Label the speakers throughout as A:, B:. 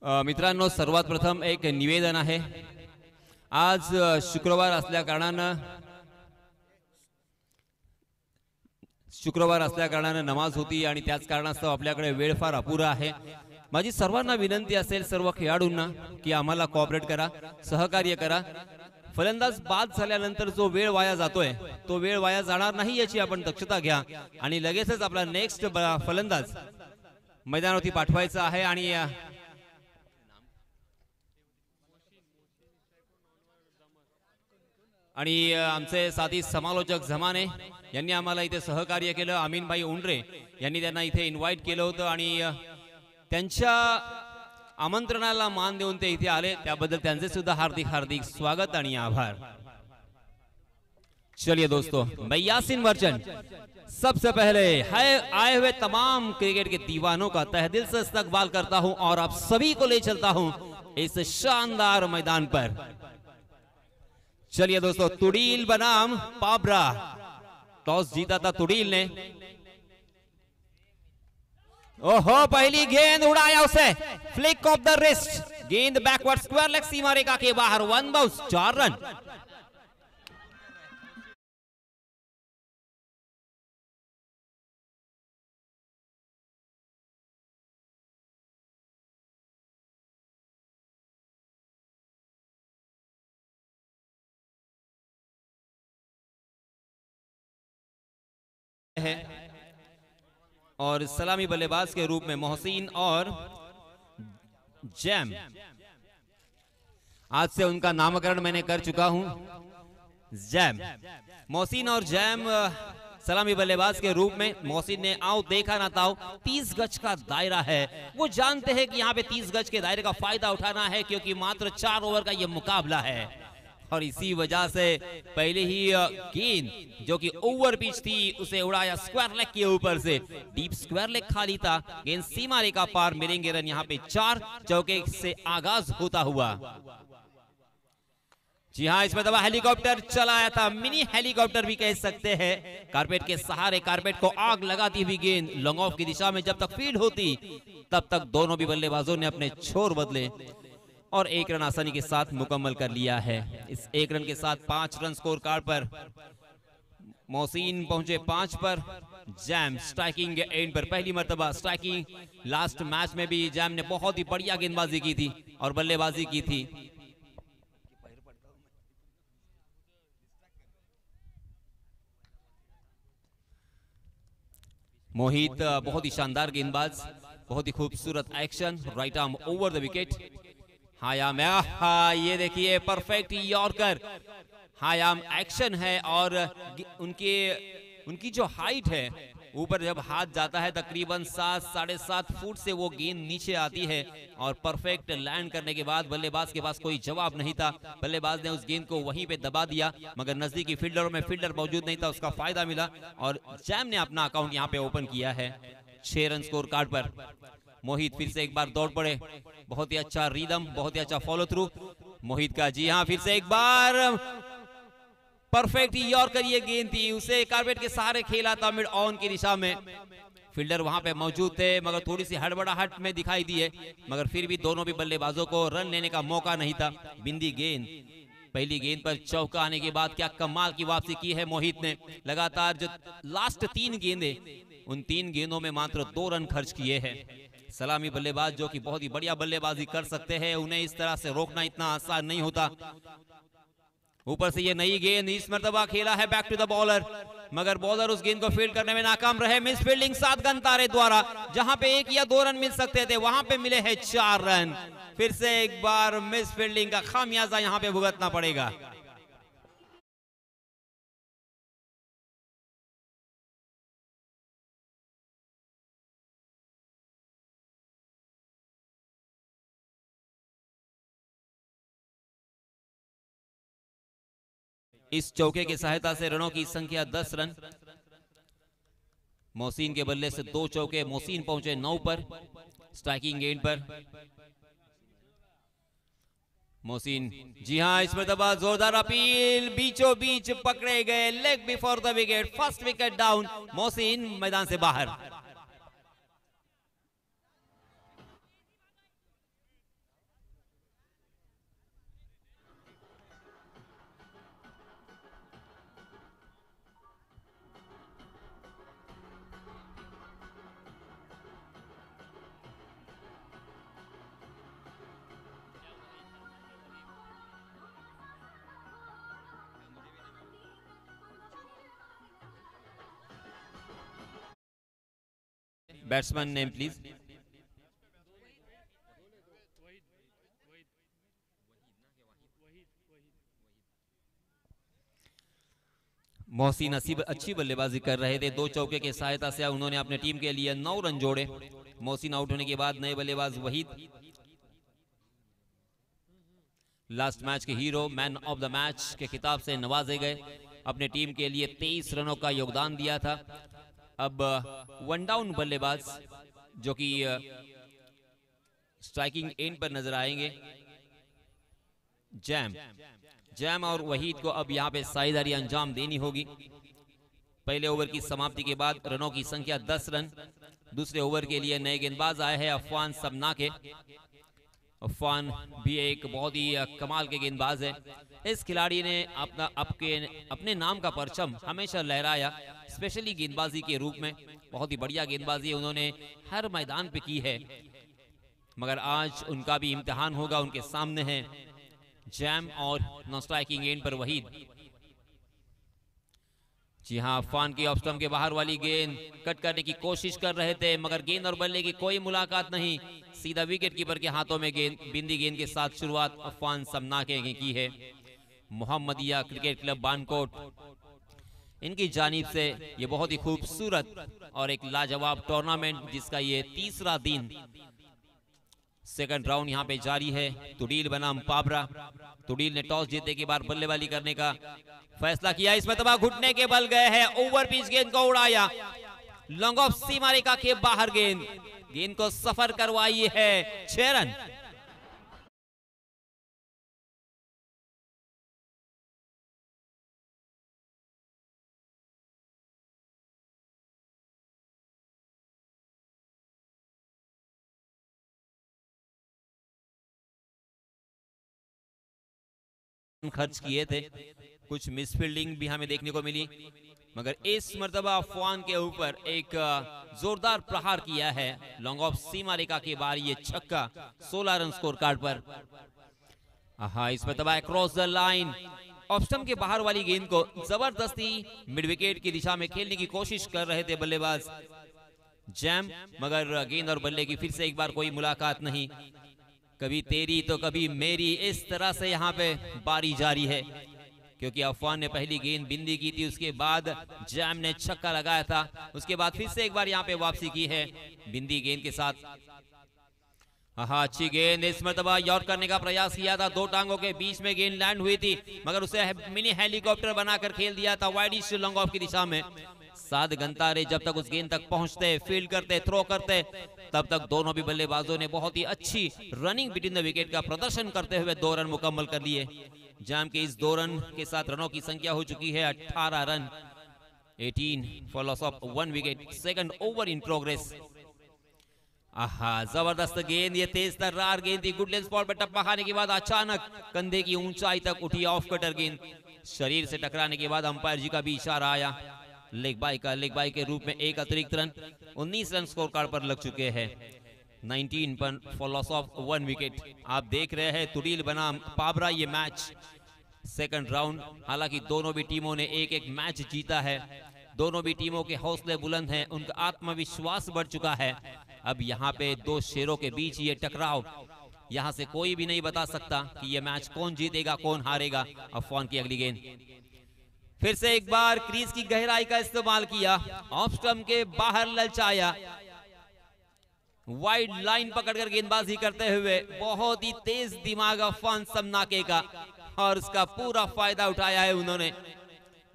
A: मित्रांनो, सर्वात प्रथम एक निवेदन आहे। आज शुक्रवार असल्या कारणानं नमाज होती आणि त्याच कारणास्तव आपल्याकडे वेळ फार अपुरा आहे। माझी सर्वांना विनंती असेल, सर्व खेळाडूंना, की आम्हाला कोऑपरेट करा, सहकार्य करा। फलंदाज बाद झाल्यानंतर जो वेळ वाया जातोय तो वेळ वाया जाणार नाही याची आपण दक्षता घ्या आणि लगेचच आपला नेक्स्ट फलंदाज मैदानावरती पाठवायचा आहे। आणि आमचे साथी समालोचक झमाने यांनी आम्हाला इथे सहकार्य केलं। अमीनभाई उंडरे यांनी त्यांना इथे इन्व्हाइट केलं होतं आणि त्यांच्या आमंत्रणाला मान देऊन ते इथे आले, त्याबद्दल त्यांचे सुद्धा हार्दिक हार्दिक स्वागत आणि आभार। चलिए दोस्तों, मैं यासीन मर्चेंट सबसे पहले आए हुए तमाम क्रिकेट के दीवानों का तहे दिल से इस्तकबाल करता हूं और आप सभी को ले चलता हूं इस शानदार मैदान पर। चलिए दोस्तों, तुड़ील बनाम पाबरा। टॉस जीता था तुड़ील ने। ओहो, पहली गेंद उड़ाया उसे, फ्लिक ऑफ द रिस्ट, गेंद बैकवर्ड स्क्वायर लेग सीमा रेखा के बाहर। 1 बाउंस, 4 रन। है और सलामी बल्लेबाज के रूप में मोहसिन और जैम। आज से उनका नामकरण मैंने कर चुका हूं, जैम। मोहसिन और जैम सलामी बल्लेबाज के रूप में। मोहसिन ने आओ देखा ना ताओ, 30 गज का दायरा है। वो जानते हैं कि यहाँ पे 30 गज के दायरे का फायदा उठाना है, क्योंकि मात्र 4 ओवर का ये मुकाबला है और इसी वजह से पहले ही गेंद जो कि ओवर पिच थी उसे उड़ाया स्क्वायर लेग के ऊपर से। डीप स्क्वायर लेग खाली था, गेंद सीमा रेखा पार। मिलेंगे रन यहाँ पे 4 चौके से आगाज होता हुआ। जी हाँ, इसमें दबा हेलीकॉप्टर चलाया था, मिनी हेलीकॉप्टर भी कह सकते हैं। कारपेट के सहारे कारपेट को आग लगाती हुई गेंद लॉन्ग ऑफ की दिशा में जब तक फील्ड होती तब तक दोनों भी बल्लेबाजों ने अपने छोर बदले और 1 रन आसानी के साथ मुकम्मल कर लिया है। इस 1 रन के साथ 5 रन स्कोर कार्ड पर। मोहसिन पहुंचे 5 पर, जैम स्ट्राइकिंग एंड पर। पहली मर्तबा स्ट्राइकिंग। लास्ट मैच में भी जैम ने बहुत ही बढ़िया गेंदबाजी की थी और बल्लेबाजी की थी। मोहित बहुत ही शानदार गेंदबाज, बहुत ही खूबसूरत action, right arm over the wicket. Hayam, ये देखिए परफेक्ट यॉर्कर। हायाम एक्शन है और उनकी जो हाइट है, ऊपर जब हाथ जाता है तकरीबन 7-7.5 फुट से वो गेंद नीचे आती है और परफेक्ट लैंड करने के बाद बल्लेबाज के पास कोई जवाब नहीं था। बल्लेबाज ने उस गेंद को वहीं पे दबा दिया, मगर नजदीकी फील्डरों में फील्डर मौजूद नहीं था, उसका फायदा मिला और जैम ने अपना अकाउंट यहाँ पे ओपन किया है 6 रन स्कोर कार्ड पर। मोहित फिर से एक बार दौड़ पड़े, बहुत ही अच्छा रिदम, बहुत ही अच्छा फॉलो थ्रू मोहित का। जी हाँ, फिर से एक बार परफेक्ट यॉर्कर ये गेंद थी, उसे कारपेट के सहारे खेला था मिड ऑन की दिशा में। फील्डर वहां पे मौजूद थे मगर थोड़ी सी हड़बड़ाहट में दिखाई दी है, मगर फिर भी दोनों भी बल्लेबाजों को रन लेने का मौका नहीं था। बिंदी गेंद, पहली गेंद पर चौका आने के बाद क्या कमाल की वापसी की है मोहित ने। लगातार जो लास्ट 3 गेंदे, उन 3 गेंदों में मात्र 2 रन खर्च किए हैं। सलामी बल्लेबाज जो कि बहुत ही बढ़िया बल्लेबाजी कर सकते हैं, उन्हें इस तरह से रोकना इतना आसान नहीं होता। ऊपर से ये नई गेंद इस मर्तबा खेला है बैक टू द बॉलर, मगर बॉलर उस गेंद को फील्ड करने में नाकाम रहे। मिस फील्डिंग 7 गनतारे द्वारा, जहां पे 1 या 2 रन मिल सकते थे वहां पे मिले हैं 4 रन। फिर से एक बार मिस फील्डिंग का खामियाजा यहां पे भुगतना पड़ेगा। इस चौके की सहायता से रनों की संख्या 10 रन। मोहसिन के बल्ले से 2 चौके, मोहसिन पहुंचे 9 पर स्ट्राइकिंग एंड पर। मोहसिन, जी हां, इसमें दबा जोरदार अपील, बीचों बीच पकड़े गए, leg before the wicket, first wicket down. Mohsin मैदान से बाहर। Batsman name please. मोहसिन नसीब अच्छी बल्लेबाजी कर रहे थे, 2 चौके की सहायता से उन्होंने अपने टीम के लिए 9 रन जोड़े। मोहसिन आउट होने के बाद नए बल्लेबाज वहीद लास्ट मैच के hero, man of the match के खिताब से नवाजे गए। अपने टीम के लिए 23 रनों का योगदान दिया था। अब वन डाउन बल्लेबाज जो कि स्ट्राइकिंग एंड पर नजर आएंगे, जैम और वहीद को अब यहां पे साझेदारी अंजाम देनी होगी। पहले ओवर की समाप्ति के बाद रनों की संख्या 10 रन। दूसरे ओवर के लिए नए गेंदबाज आए हैं अफवान सबनाके। अफवान भी एक बहुत ही कमाल के गेंदबाज है। इस खिलाड़ी ने अपने नाम का परचम हमेशा लहराया, स्पेशली गेंदबाजी के रूप में। बहुत ही बढ़िया गेंदबाजी उन्होंने हर मैदान पे की है, मगर आज उनका भी इम्तिहान होगा। उनके सामने है जैम और नॉन स्ट्राइकिंग एंड पर वहीद। जी हाँ, अफवान की ऑफ स्टंप के बाहर वाली गेंद कट करने की कोशिश कर रहे थे, मगर गेंद और बल्ले की कोई मुलाकात नहीं। सीधा विकेट कीपर के हाथों में गेंद। बिंदी गेंद के साथ शुरुआत अफवान सबनाके ने की है। मोहम्मदिया क्रिकेट क्लब बानकोट, इनकी जानिब से ये बहुत ही खूबसूरत और एक लाजवाब टूर्नामेंट, जिसका ये तीसरा दिन, सेकंड राउंड यहाँ पे जारी है। तुडील बनाम पाबरा। तुडील ने टॉस जीतने के बाद बल्लेबाजी करने का फैसला किया। इसमें तबाह घुटने के बल गए हैं, ओवर पिच गेंद को उड़ाया, लॉन्ग ऑफ सीमा रेखा के बाहर गेंद को सफर करवाई है। 6 रन। खर्च किए थे, कुछ मिसफील्डिंग भी हमें देखने को मिली, मगर इस मर्तबा अफवान के ऊपर एक जोरदार प्रहार किया है। लॉन्ग ऑफ सीमा रेखा के बाहर ये छक्का, 16 रन स्कोर कार्ड पर। हाँ, इस मर्तबा cross the line, off stump के बाहर वाली गेंद को जबरदस्ती मिड विकेट की दिशा में खेलने की कोशिश कर रहे थे बल्लेबाज जैम, मगर गेंद और बल्ले की फिर से एक बार कोई मुलाकात नहीं। कभी तेरी तो कभी मेरी, इस तरह से यहाँ पे बारी जारी है, क्योंकि अफवान ने पहली गेंद बिंदी की थी, उसके बाद जैम ने छक्का लगाया था, उसके बाद फिर से एक बार यहाँ पे वापसी की है बिंदी गेंद के साथ। हाँ, अच्छी गेंद। इस मर्तबा यॉर्क करने का प्रयास किया था, 2 टांगों के बीच में गेंद लैंड हुई थी, मगर उसे मिनी हेलीकॉप्टर बनाकर खेल दिया था वाइडिश लॉन्ग ऑफ की दिशा में। 7 गंतारे जब तक उस गेंद तक पहुंचते, फील्ड करते, थ्रो करते, तब तक दोनों भी बल्लेबाजों ने बहुत ही अच्छी रनिंग बिटवीन द विकेट का प्रदर्शन करते हुए 2 रन मुकम्मल कर लिए। जैम के इस 2 रन के साथ रनों की संख्या हो चुकी है 18 run, 18 for loss of 1 wicket. Second over in progress. आहा, जबरदस्त गेंद, ये तेज तर्रार गेंद थी। गुड लेंथ स्पॉट पर टप्पा खाने के बाद अचानक कंधे की ऊंचाई तक उठी ऑफ कटर गेंद। शरीर से टकराने के बाद अंपायर जी का भी इशारा आया लेग बाई के रूप में 1 अतिरिक्त रन। 19 रन स्कोर कार्ड पर लग चुके हैं। 19 फॉर लॉस ऑफ 1 विकेट। आप देख रहे हैं तुडील बनाम पाबरा ये मैच, सेकंड राउंड। हालांकि दोनों भी टीमों ने एक एक मैच जीता है, दोनों भी टीमों के हौसले बुलंद हैं, उनका आत्मविश्वास बढ़ चुका है। अब यहाँ पे 2 शेरों के बीच ये टकराव, यहाँ से कोई भी नहीं बता सकता कि ये मैच कौन जीतेगा कौन हारेगा। अफवान की अगली गेंद, फिर से एक बार क्रीज की गहराई का इस्तेमाल किया, ऑफ स्टंप के बाहर ललचाया, वाइड लाइन पकड़कर गेंदबाजी करते हुए बहुत ही तेज दिमाग अफवान सबनाके का, और उसका पूरा फायदा उठाया है उन्होंने।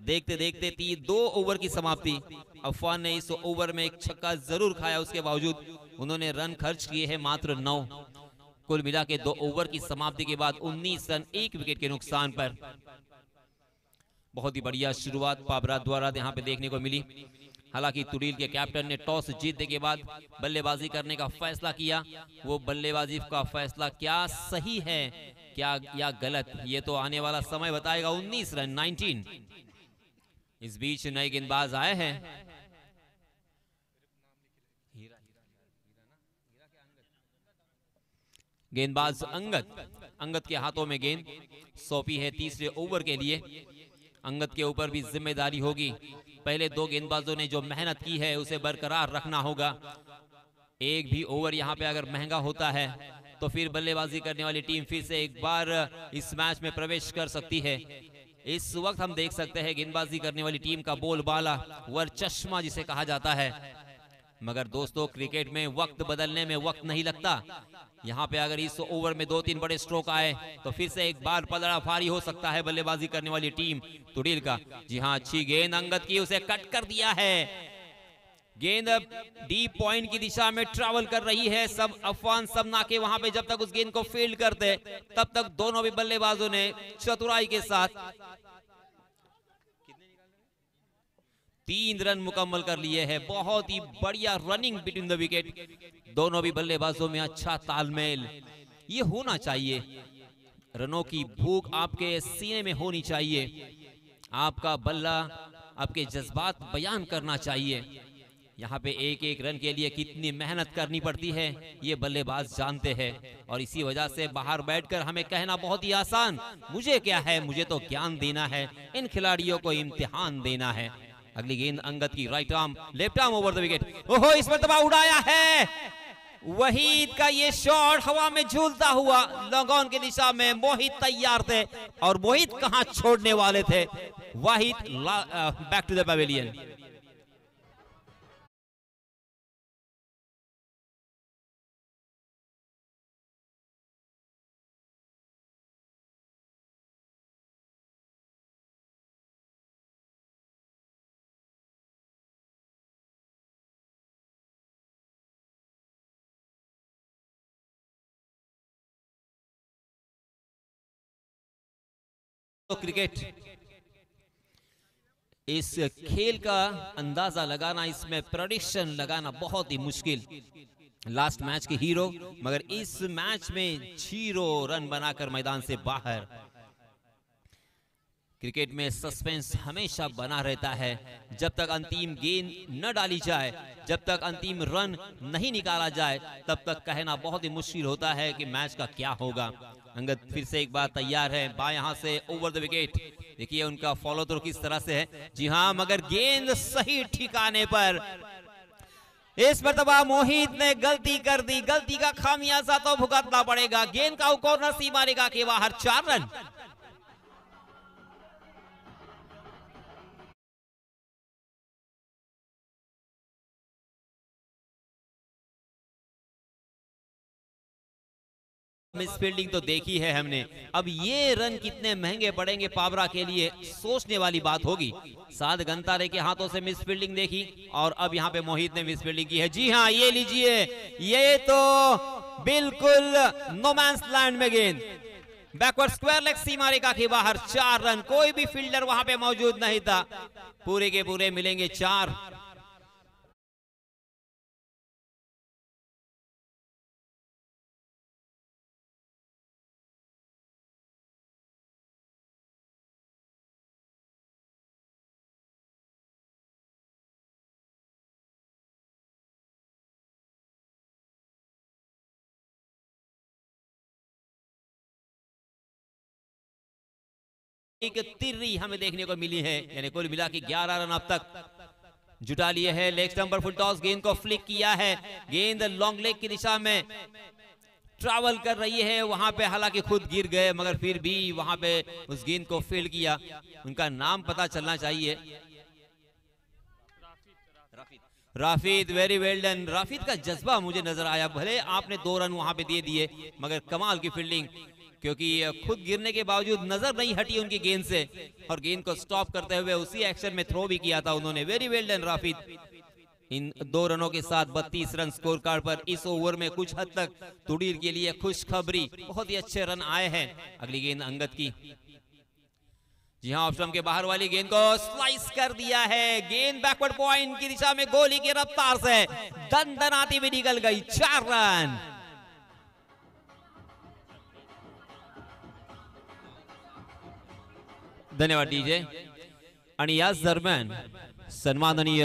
A: देखते देखते 2 ओवर की समाप्ति। अफवान ने इस ओवर में एक छक्का जरूर खाया, उसके बावजूद उन्होंने रन खर्च किए हैं मात्र 9। कुल मिला के 2 ओवर की समाप्ति के बाद 19 रन 1 विकेट के नुकसान पर। बहुत ही बढ़िया शुरुआत पाबरा द्वारा यहाँ पे देखने को मिली। हालांकि तुडील के कैप्टन ने टॉस जीतने के बाद बल्लेबाजी करने का फैसला किया। वो बल्लेबाजी का फैसला क्या सही है क्या या गलत, ये तो आने वाला समय बताएगा। 19 रन 19। इस बीच नए गेंदबाज आए हैं। गेंदबाज अंगद के हाथों में गेंद सौंपी है तीसरे ओवर के लिए। अंगद के ऊपर भी जिम्मेदारी होगी, पहले 2 गेंदबाजों ने जो मेहनत की है उसे बरकरार रखना होगा। एक भी ओवर यहाँ पे अगर महंगा होता है तो फिर बल्लेबाजी करने वाली टीम फिर से एक बार इस मैच में प्रवेश कर सकती है। इस वक्त हम देख सकते हैं गेंदबाजी करने वाली टीम का बोलबाला वर्चस्मा जिसे कहा जाता है, मगर दोस्तों क्रिकेट में वक्त बदलने में वक्त नहीं लगता। यहाँ पे अगर इस ओवर में 2-3 बड़े स्ट्रोक आए तो फिर से एक बार पलड़ा फारी हो सकता है बल्लेबाजी करने वाली टीम तुड़ील का। जी हाँ, अच्छी गेंद अंगद की, उसे कट कर दिया है। गेंद डीप पॉइंट की दिशा में ट्रैवल कर रही है। सब अफवान सब नाके वहां पे जब तक उस गेंद को फील्ड करते तब तक दोनों भी बल्लेबाजों ने चतुराई के साथ 3 रन मुकम्मल कर लिए हैं। बहुत ही बढ़िया रनिंग बिटवीन द विकेट। दोनों भी बल्लेबाजों में अच्छा तालमेल, ये होना चाहिए। रनों की भूख आपके सीने में होनी चाहिए, आपका बल्ला आपके जज्बात बयान करना चाहिए। यहाँ पे एक एक रन के लिए कितनी मेहनत करनी पड़ती है ये बल्लेबाज जानते हैं, और इसी वजह से बाहर बैठकर हमें कहना बहुत ही आसान, मुझे क्या है, मुझे तो ज्ञान देना है, इन खिलाड़ियों को इम्तिहान देना है। अगली गेंद अंगद की, right arm left arm over the wicket. ओहो, इस मरतबा उड़ाया है वहीद का ये शॉट, हवा में झूलता हुआ लॉन्ग ऑन की दिशा में। मोहित तैयार थे और मोहित कहां छोड़ने वाले थे। वाहिद बैक टू द पवेलियन। तो क्रिकेट, इस खेल का अंदाजा लगाना, इसमें प्रेडिक्शन लगाना बहुत ही मुश्किल। लास्ट मैच के हीरो, मगर इस मैच में 0 रन बनाकर मैदान से बाहर। क्रिकेट में सस्पेंस हमेशा बना रहता है। जब तक अंतिम गेंद न डाली जाए, जब तक अंतिम रन नहीं निकाला जाए, तब तक कहना बहुत ही मुश्किल होता है कि मैच का क्या होगा। अंगद फिर से एक बार तैयार है, बाएं हाथ से ओवर द विकेट। देखिए उनका फॉलो थ्रू किस तरह से है। जी हाँ, मगर गेंद सही ठिकाने पर। इस मरतबा मोहित ने गलती कर दी, गलती का खामियाजा तो भुगतना पड़ेगा। गेंद का कॉर्नर सीमा रेखा के बाहर, 4 रन। मिस फील्डिंग तो देखी है हमने, अब ये रन कितने महंगे पड़ेंगे पावरा के लिए, सोचने वाली बात होगी। साद गंतारे के हाथों से मिस फील्डिंग देखी और अब यहाँ पे मोहित ने मिस फील्डिंग की है। जी हाँ, ये लीजिए, ये तो बिल्कुल नो मैंस लैंड में गेंद, बैकवर्ड स्क्वायर लेग सीमा रेखा के बाहर, 4 रन। कोई भी फील्डर वहां पे मौजूद नहीं था, पूरे के पूरे मिलेंगे 4। एक तिर्री हमें देखने को मिली है, यानी कुल मिला के 11 रन अब तक जुटा लिए हैं। लेग स्टंप पर फुल टॉस, गेंद को फ्लिक किया है। गेंद लॉन्ग लेग की दिशा में ट्रैवल कर रही है, वहां पे हालांकि खुद गिर गए, मगर फिर भी वहां पे उस गेंद को फील्ड किया। उनका नाम पता चलना चाहिए, Rafid. Very well done. Rafid का जज्बा मुझे नजर आया, भले आपने 2 रन वहां पे दे दिए, मगर कमाल की फील्डिंग, क्योंकि खुद गिरने के बावजूद नजर नहीं हटी उनकी गेंद से, और गेंद को स्टॉप करते हुए उसी एक्शन में थ्रो भी किया था उन्होंने। Very well done Rafid. इन 2 रनों के साथ 32 रन स्कोर कार्ड पर इस ओवर में कुछ हद तक तुड़ीर के लिए खुशखबरी, बहुत ही अच्छे रन आए हैं। अगली गेंद अंगद की, जी हाँ, ऑप्शन के बाहर वाली गेंद को स्लाइस कर दिया है। गेंद बैकवर्ड पॉइंट की दिशा में गोली की रफ्तार से दनदनाती हुई निकल गई, 4 रन। धन्यवाद डीजे। आणि याच दरम्यान सन्माननीय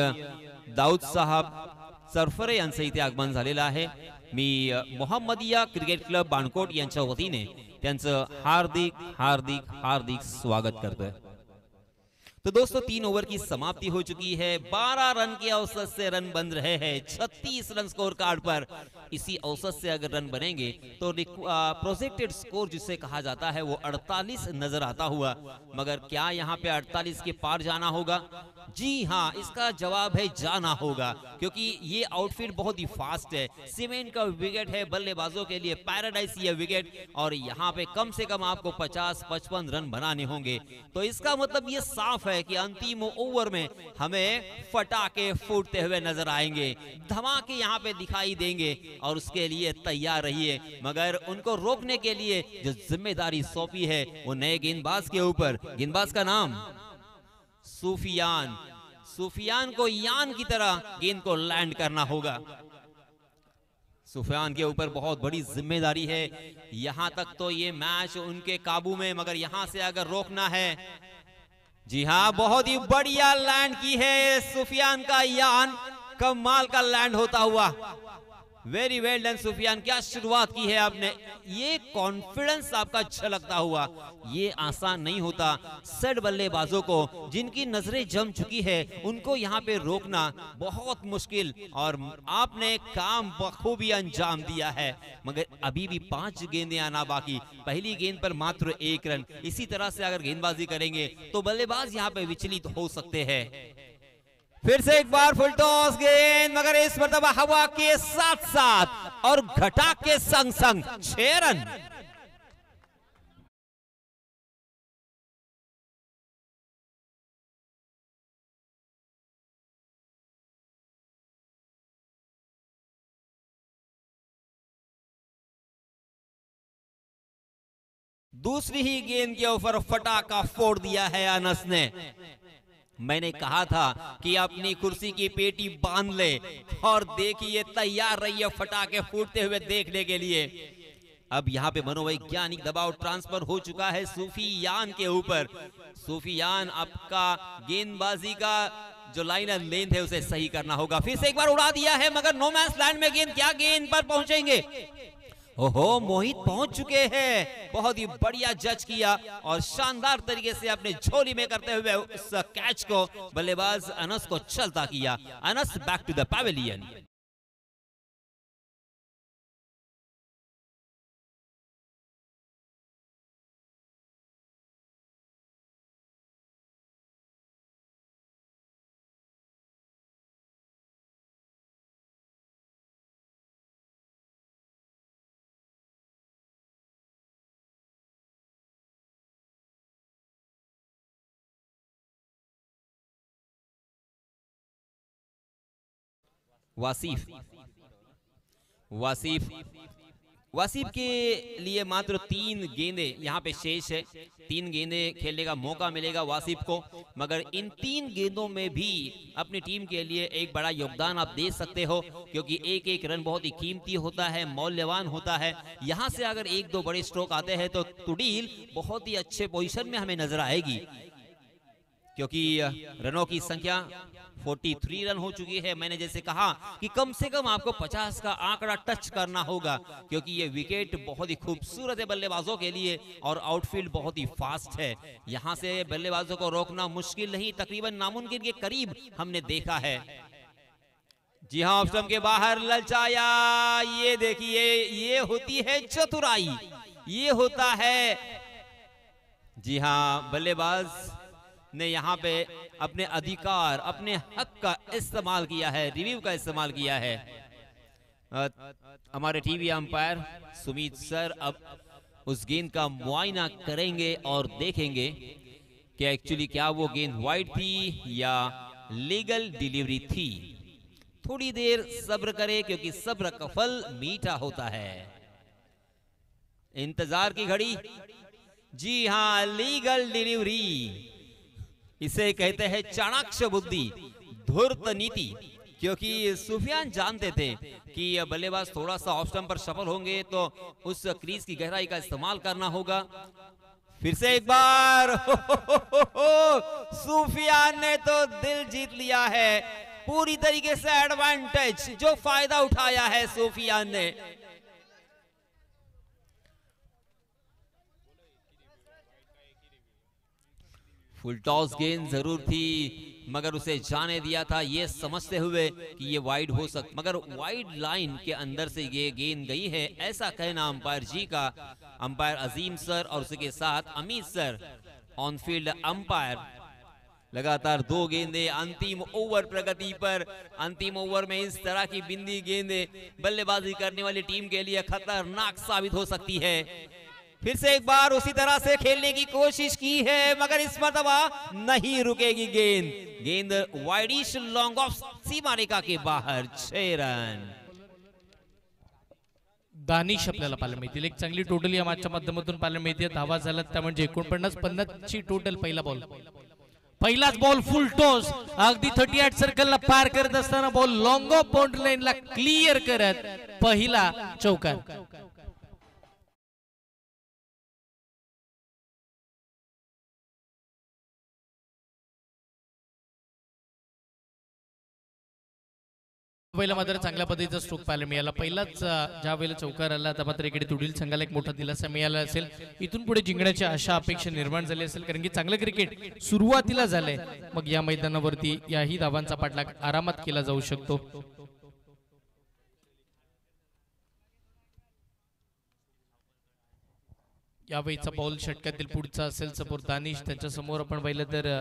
A: दाऊद साहब सरफरे यांचं इथे आगमन झालेलं आहे। मी मोहम्मदिया क्रिकेट क्लब बाणकोट यांच्या वतीने त्यांचं हार्दिक हार्दिक हार्दिक स्वागत करतोय। तो दोस्तों 3 ओवर की समाप्ति हो चुकी है। 12 रन के औसत से रन बन रहे हैं 36 रन स्कोर कार्ड पर। इसी औसत से अगर रन बनेंगे तो प्रोजेक्टेड स्कोर जिसे कहा जाता है वो 48 नजर आता हुआ। मगर क्या यहाँ पे 48 के पार जाना होगा? जी हाँ, इसका जवाब है जाना होगा, क्योंकि ये आउटफील्ड बहुत ही फास्ट है। सीमेंट का विकेट है, बल्लेबाजों के लिए पैराडाइज ये विकेट, और यहाँ पे कम से कम आपको 50-55 रन बनाने होंगे। तो इसका मतलब ये साफ है कि अंतिम ओवर में हमें फटाके फूटते हुए नजर आएंगे, धमाके यहाँ पे दिखाई देंगे, और उसके लिए तैयार रहिए। मगर उनको रोकने के लिए जो जिम्मेदारी सौंपी है वो नए गेंदबाज के ऊपर। गेंदबाज का नाम सुफियान। सुफियान को यान की तरह गेंद को लैंड करना होगा। सुफियान के ऊपर बहुत बड़ी जिम्मेदारी है। यहां तक तो ये मैच उनके काबू में, मगर यहां से अगर रोकना है, जी हां, बहुत ही बढ़िया लैंड की है सुफियान का यान, कमाल का लैंड होता हुआ। वेरी वेल डन सुफियान, क्या शुरुआत की है आपने। ये कॉन्फिडेंस आपका झलकता हुआ, ये आसान नहीं होता। सेट बल्लेबाजों को जिनकी नजरें जम चुकी है उनको यहाँ पे रोकना बहुत मुश्किल, और आपने काम बखूबी अंजाम दिया है। मगर अभी भी 5 गेंदें आना बाकी, पहली गेंद पर मात्र 1 रन। इसी तरह से अगर गेंदबाजी करेंगे तो बल्लेबाज यहाँ पे विचलित हो सकते हैं। फिर से एक बार फुल टॉस गेंद, मगर इस मरतबा हवा के साथ साथ और घटा के संग संग 6 रन। दूसरी ही गेंद के ऊपर फटाका फोड़ दिया है अनस ने। मैंने कहा था कि अपनी कुर्सी की पेटी बांध ले, और देखिए तैयार रहिए फटाके फूटते हुए देखने के लिए। अब यहाँ पे मनोवैज्ञानिक दबाव ट्रांसफर हो चुका है सुफियान के ऊपर। सुफियान, आपका गेंदबाजी का जो लाइनर लेंथ है उसे सही करना होगा। फिर से एक बार उड़ा दिया है, मगर नो मैंस लैंड में गेंद, क्या गेंद पर पहुंचेंगे? ओहो, मोहित पहुंच चुके हैं। बहुत ही बढ़िया जज किया और शानदार तरीके से अपने झोली में करते हुए उस कैच को बल्लेबाज अनस को चलता किया। Anas back to the pavilion. Wasif Wasif Wasif के लिए मात्र 3 गेंदें यहाँ पे शेष है। 3 गेंदें खेलने का मौका मिलेगा वासिफ को, मगर इन 3 गेंदों में भी अपनी टीम के लिए एक बड़ा योगदान आप दे सकते हो, क्योंकि एक एक रन बहुत ही कीमती होता है, मौल्यवान होता है। यहाँ से अगर 1-2 बड़े स्ट्रोक आते हैं तो तुडील बहुत ही अच्छे पोजीशन में हमें नजर आएगी, क्योंकि रनों की संख्या 43 रन हो चुकी है। मैंने जैसे कहा कि कम से कम आपको 50 का आंकड़ा टच करना होगा, क्योंकि ये विकेट बहुत ही खूबसूरत है बल्लेबाजों के लिए और आउटफील्ड बहुत ही फास्ट है। यहां से बल्लेबाजों को रोकना मुश्किल नहीं, तकरीबन नामुमकिन के करीब हमने देखा है। जी हाँ, ऑफ स्टंप के बाहर ललचाया। ये देखिए, ये होती है चतुराई, ये होता है। जी हाँ, बल्लेबाज ने यहाँ पे अपने अधिकार, अपने हक का इस्तेमाल किया है, रिव्यू का इस्तेमाल किया है। हमारे टीवी अंपायर सुमित सर अब उस गेंद का मुआयना करेंगे और देखेंगे कि एक्चुअली क्या वो गेंद वाइड थी या लीगल डिलीवरी थी। थोड़ी देर सब्र करें, क्योंकि सब्र का फल मीठा होता है। इंतजार की घड़ी। जी हाँ, लीगल डिलीवरी, इसे कहते हैं चाणक्य बुद्धि, धूर्त नीति, क्योंकि सुफियान जानते थे कि बल्लेबाज थोड़ा सा ऑफ स्टंप पर सफल होंगे तो उस क्रीज की गहराई का इस्तेमाल करना होगा। फिर से एक बार सुफियान ने तो दिल जीत लिया है, पूरी तरीके से एडवांटेज जो फायदा उठाया है सुफियान ने। फुल टॉस गेंद जरूर थी मगर उसे जाने दिया था ये समझते हुए कि ये वाइड हो सकता, मगर वाइड लाइन के अंदर से ये गेंद गई है ऐसा कहना अंपायर जी का, अंपायर अजीम सर और उसके साथ Amit sir on field umpire. लगातार 2 गेंदें अंतिम ओवर प्रगति पर। अंतिम ओवर में इस तरह की बिंदी गेंदें बल्लेबाजी करने वाली टीम के लिए खतरनाक साबित हो सकती है। फिर से एक बार उसी तरह से खेलने की कोशिश की है मगर इस मर्तबा नहीं रुकेगी गेंद। गेंद वाइडिश लॉन्ग ऑफ सीमा रेखा के बाहर 6 रन।
B: दानिश आपल्याला पाहायला मिळतील, एक चांगली टोटल या मॅचच्या माध्यमातून पाहायला मिळते। धावा झाल्यात त्या म्हणजे 49-50 ची टोटल। पहिला बॉल, पहिलाच बॉल फुल टॉस अगदी 38 सर्कलला पार करत असताना बॉल लॉंग ऑफ बाउंड्री लाईनला क्लिअर करत पहिला चौकार। पहिला मात्र चांगल्या पद्धतीचा स्ट्रोक पाहायला मिळाला। पहिलाच ज्या वेळेला चौकार आला तर मात्र इकडे तुडील संघाला एक मोठा दिलासा मिळाला असेल। इथून पुढे जिंकण्याची आशा अपेक्षा निर्माण झाली असेल कारण की चांगलं क्रिकेट सुरुवातीला झालंय, मग या मैदानावरती याही धावांचा पाठलाग आरामात केला जाऊ शकतो। यावेळीचा बॉल षटकातील पुढचा असेल सपोर दानिश, त्यांच्या समोर आपण पाहिलं तर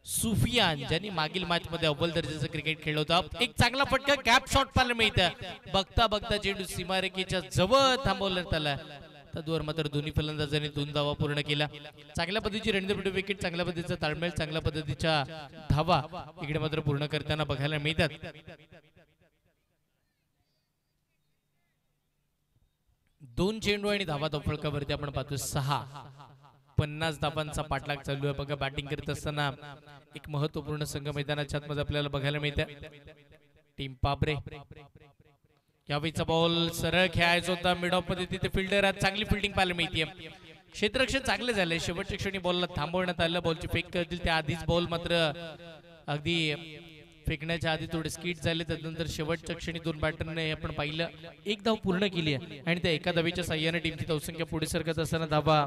B: सुफियान ज्यांनी मागील मॅच मध्ये अव्वल दर्जाचं क्रिकेट खेळलं होतं। एक चांगला फटका गॅप शॉट पाहायला मिळतं। बघता बघता चेंडू सीमारेखेच्या जवळ थांबवण्यात आला, तद्वार मात्र दोन्ही फलंदाजांनी 2 धावा पूर्ण केल्या। चांगल्या पद्धतीची रणधीर विकेट, चांगल्या पद्धतीचा ताळमेळ, चांगल्या पद्धतीच्या धावा इकडे मात्र पूर्ण करताना बघायला मिळतात। 2 चेंडू आणि धावा फलकावरती आपण पाहतो 6। 50 धावांचा पाठलाग चालू आहे। बघा बॅटिंग करत असताना एक महत्वपूर्ण संघ मैदानाच्या आतमध्ये आपल्याला बघायला मिळते, टीम पाबरे। यावेळीचा बॉल सरळ खेळायचा होता मिड ऑफ मध्ये, तिथे फिल्डर आज चांगली फिल्डिंग पाहायला मिळते। क्षेत्ररक्षण चांगले झाले, शेवटच्या क्षणी बॉलला थांबवण्यात आलं। बॉलची फेक करतील त्या आधीच बॉल मात्र अगदी फेकण्याच्या आधी थोडे स्किट झाले, त्यानंतर शेवटच्या क्षणी 2 बॅटरने आपण पाहिलं 1 धाव पूर्ण केली आहे आणि त्या एका धावेच्या साह्याने टीमची धावसंख्या पुढे सरकत असताना धावा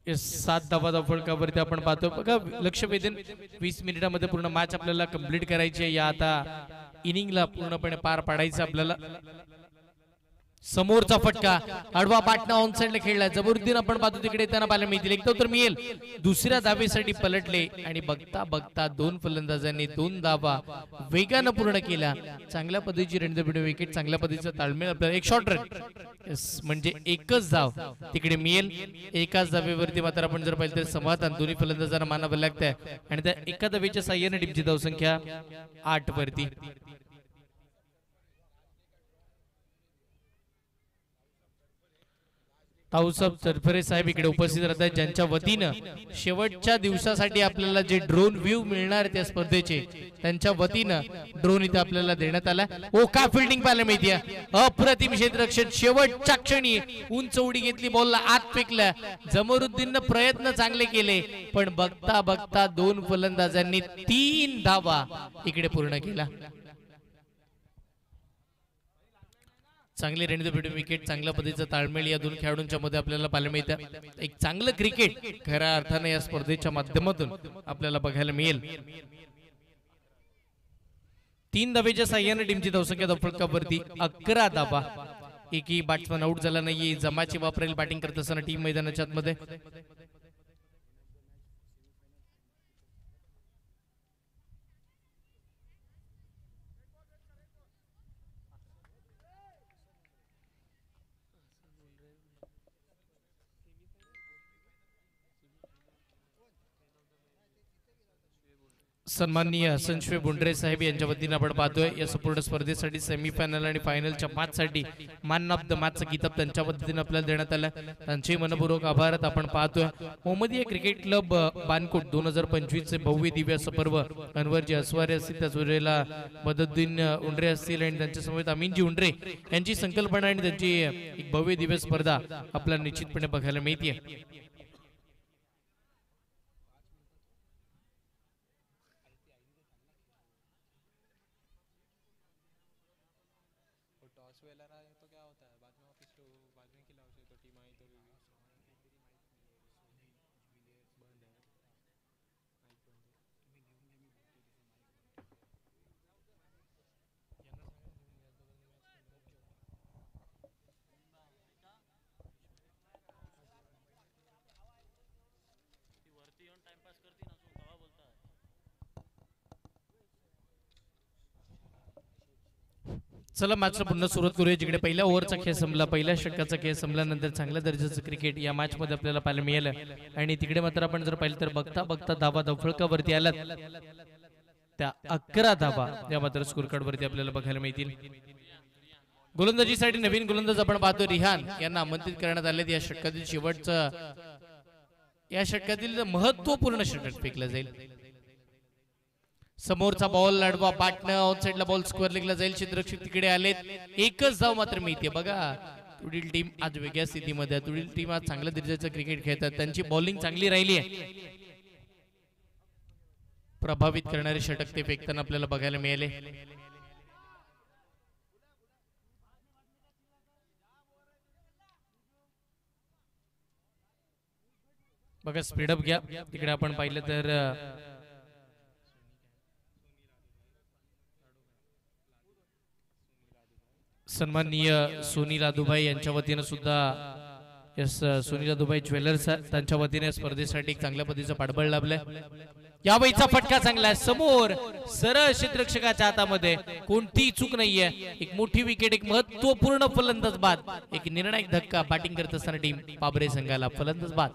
B: 7 धावा फलकावरती आपण पाहतो। बघा लक्ष वेधून 20 मिनिटांमध्ये पूर्ण मॅच आपल्याला कंप्लीट करायची आहे, या आता इनिंगला पूर्णपणे पार पाडायचं आपल्याला। समोरचा फटका आडवा बाटना ऑन साइडला खेळला, जबरुद्दीन आपण पाहतो तिकडे येताना पाहायला मिळतील। एक तर मिळेल, दुसऱ्या धावेसाठी पलटले आणि बघता बघता 2 फलंदाजांनी 2 धावा वेगानं पूर्ण केल्या। चांगल्या पद्धतीची रणधीर विकेट, चांगल्या पद्धतीचा ताळमेळ आपल्याला। एक शॉर्ट रन म्हणजे एकच धाव तिकडे मिळेल। एकाच धावेवरती मात्र आपण जर पाहिलं तर समाधान दोन्ही फलंदाजांना मानावं लागतंय आणि त्या एका धावेच्या साह्याने टीमची धावसंख्या 8 वरती। ताऊसाहेब सरफरे साहेब इकडे उपस्थित राहतात, ज्यांच्या वतीनं शेवटच्या दिवसासाठी आपल्याला जे ड्रोन व्ह्यू मिळणार त्या स्पर्धेचे, त्यांच्या वतीनं ड्रोन इथे आपल्याला देण्यात आला। ओ का फिल्डिंग पाहायला मिळते, अप्रतिम क्षेत्ररक्षण, शेवटच्या क्षणी उंच उडी घेतली, बॉलला आत फेकला। जमरुद्दीनने प्रयत्न चांगले केले पण बघता बघता 2 फलंदाजांनी 3 धावा इकडे पूर्ण केला। चांगली रणधीर विकेट, चांगल्या पद्धतीचा ताळमेळ या 2 खेळाडूंच्या मध्ये आपल्याला पाहायला मिळतं। एक चांगलं क्रिकेट खऱ्या अर्थाने या स्पर्धेच्या माध्यमातून आपल्याला बघायला मिळेल। 3 धावेच्या साह्याने टीमची धावसंख्या फलकावरती 11 धावा। एकही बॅट्समन आउट झाला नाहीये। जमाची वापरेल बॅटिंग करत असताना टीम मैदानाच्या आतमध्ये। सन्माननीय संशय बुंड्रे साहेब यांच्या वतीने आपण पाहतोय या संपूर्ण स्पर्धेसाठी सेमीफायनल आणि फायनलच्या मॅचसाठी मॅन ऑफ द मॅचचा किताब त्यांच्या वतीने आपल्याला देण्यात आला। त्यांचे मनपूर्वक आभार आपण पाहतोय। मोहम्मदिया क्रिकेट क्लब बानकोट 2025 चे भव्य दिव्य असं पर्व अनवरजी असवारे असतील, त्याच वेळेला बदरुद्दीन उंड्रे असतील आणि त्यांच्या समवेत अमीनजी उंड्रे यांची संकल्पना आणि त्यांची एक भव्य दिव्य स्पर्धा आपल्याला निश्चितपणे बघायला मिळते। चला मॅचला पुन्हा सुरुवात करूया. जिकडे पहिल्या ओव्हरचा खेळ संपला, पहिल्या षटकाचा खेळ संपल्यानंतर चांगल्या दर्जाचं क्रिकेट या मॅच मध्ये आपल्याला पाहायला मिळालं. आणि तिकडे मात्र आपण जर पाहिलं तर बघता बघता धावा धावफळकावरती आलात त्या 11 धावा या मात्र स्कोर कार्ड वरती आपल्याला बघायला मिळतील. गोलंदाजीसाठी नवीन गोलंदाज आपण पाहतो रिहान यांना आमंत्रित करण्यात आले. या षटकातील शेवटचं या षटकातील महत्वपूर्ण षटक फेकलं जाईल. समोरचा बॉल लढवा बाटणं ऑन साइडला बॉल स्क्वेअर लेगला जाईल. क्षेत्ररक्षक तिकडे आलेत. एकच धाव मात्र मिळते. बघा तुडील टीम आज वेगळ्या स्थितीमध्ये, तुडील टीम आज चांगल्या दर्जाचं क्रिकेट खेळतात. त्यांची बॉलिंग चांगली राहिली आहे. प्रभावित करणारे षटक ते फेकताना आपल्याला बघायला मिळाले. बघा स्पीडअप घ्या. तिकडे आपण पाहिलं तर सन्माननीय सोनी लादूभाई यांच्या वतीनं सुद्धा सोनी लादूभाई ज्वेलर्स त्यांच्या वतीने स्पर्धेसाठी एक चांगल्या पद्धतीचं पाठबळ लाभलंय. यावेळीचा फटका चांगला आहे. समोर सरळ क्षेत्ररक्षकाच्या हातामध्ये कोणतीही चूक नाहीये. एक मोठी विकेट, एक महत्वपूर्ण फलंदाज बाद, एक निर्णायक धक्का बॅटिंग करत असताना टीम पाबरे संघाला. फलंदाज बाद.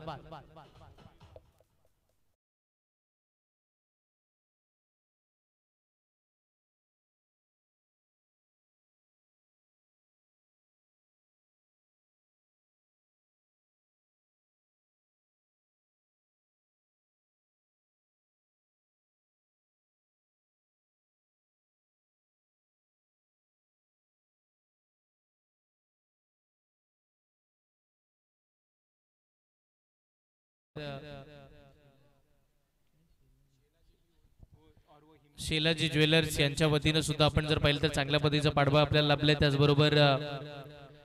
B: शेलाजी ज्वेलर्स यांच्या वतीनं सुद्धा आपण जर पाहिलं तर चांगल्या पद्धतीचा पाठबळ आपल्याला लाभलाय. त्याचबरोबर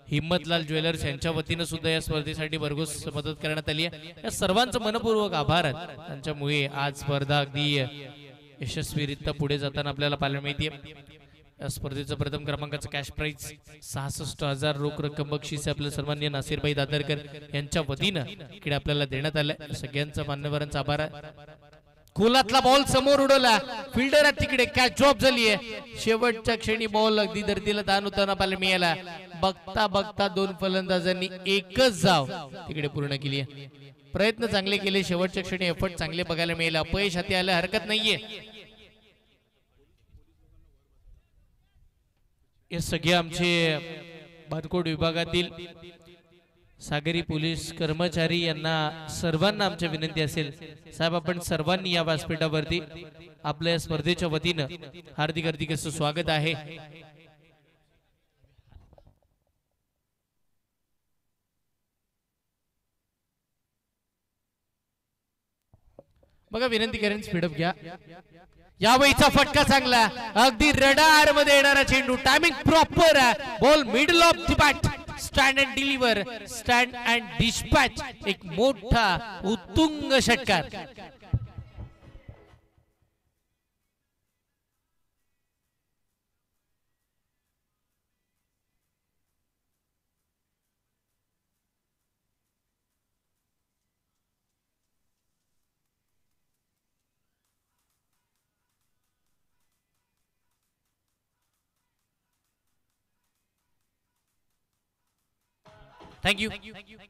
B: हिम्मतलाल ज्वेलर्स यांच्या वतीनं सुद्धा या स्पर्धेसाठी भरघोस मदत करण्यात आली आहे. या सर्वांचं मनपूर्वक आभार. त्यांच्यामुळे आज स्पर्धा अगदी यशस्वीरित्या पुढे जाताना आपल्याला पाहायला मिळते. या स्पर्धेचं प्रथम क्रमांकाचं कॅश प्राइज 66,000 रोख रक्कम बक्षीस आपल्या सन्माननीय नासिरभाई दादरकर यांच्या वतीनं इकडे आपल्याला देण्यात आलंय. सगळ्यांचा मान्यवरांचा आभार आहे. खोलातला बॉल समोर उडवला. फिल्डर तिकडे कॅच ड्रॉप झालीये. शेवटच्या क्षणी बॉल अगदी धरतीला दान होताना पाहायला मिळाला. बघता बघता दोन फलंदाजांनी एकच धाव तिकडे पूर्ण केली आहे. प्रयत्न चांगले केले. शेवटच्या क्षणी एफर्ट चांगले बघायला मिळाले. अपयश हाती आलं हरकत नाहीये. हे सगळे आमचे बारकोड विभागातील सागरी पोलीस कर्मचारी यांना सर्वांना आमची विनंती असेल, साहेब आपण सर्वांनी या व्यासपीठावरती आपल्या स्पर्धेच्या वतीनं हार्दिक हार्दिक असं स्वागत आहे. बघा विनंती करेन स्पीडअप घ्या. यावेळीचा फटका चांगला. अगदी रडार मध्ये येणारा चेंडू. टायमिंग प्रॉपर आहे. Ball middle of the bat. Stand and deliver. Stand and dispatch. एक मोठा उत्तुंग षटकार. थँक्यू.